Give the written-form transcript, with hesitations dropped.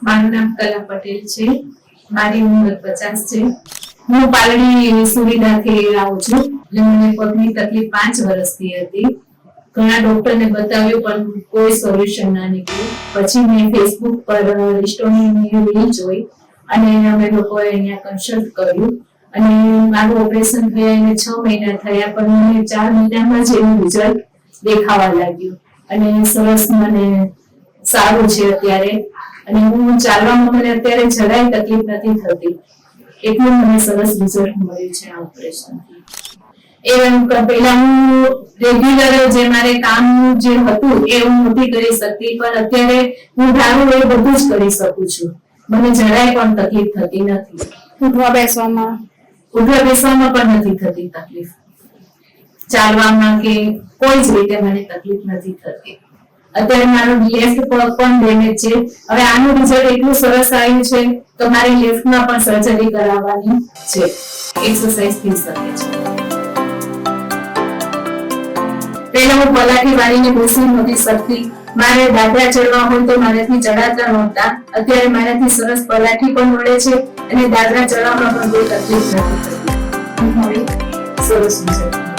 મારું નામ કલા પટેલ છે. મારી ઉંમર 50 છે. હું પાલડી સુવિધાથી આવું છું. મને પગની તકલીફ 5 વર્ષથી હતી. ઘણા ડોક્ટરને બતાવ્યું પણ કોઈ સોલ્યુશન ના નીકળ્યું. પછી મેં ફેસબુક પર રિસ્ટોરની રીલ જોઈ અને અમે લોકોએ અહીંયા કન્સલ્ટ કર્યું અને મારું ઓપરેશન થયા એને 6 મહિના થયા પણ મને 4 મહિનામાં જ એનું રિઝલ્ટ દેખાવા લાગ્યું અને સરસ મને સારું છે અત્યારે અને હું ચાલવામાં મને અત્યારે જરાય તકલીફ નથી થતી. એટલું મને સરસ રિઝલ્ટ મળ્યું છે આ ઓપરેશનથી. પહેલા હું રેગ્યુલર જે મારે કામ જે હતું એ હું નથી કરી શકતી પણ અત્યારે હું ધારું એ બધું જ કરી શકું છું. મને જરાય પણ તકલીફ થતી નથી. ઉઠવા બેસવામાં પણ નથી થતી તકલીફ. ચાલવામાં કે કોઈ જ રીતે મને તકલીફ નથી થતી. અત્યારે મારો લેફ્ટ પગ પણ ડેમેજ છે. હવે આનું રિઝલ્ટ એટલું સરસ આવ્યું છે તો મારે લેફ્ટમાં પણ સર્જરી કરાવવાની છે. એક્સરસાઇઝ થઈ શકે છે. પહેલા હું પલાઠી વાળીને બેસી નહોતી શકતી. મારે દાદરા ચડવા હોય તો મારાથી ચડાતા નહોતા. અત્યારે મારાથી સરસ પલાઠી પણ વળે છે અને દાદરા ચડવામાં પણ કોઈ તકલીફ નથી થતી. સરસ છે.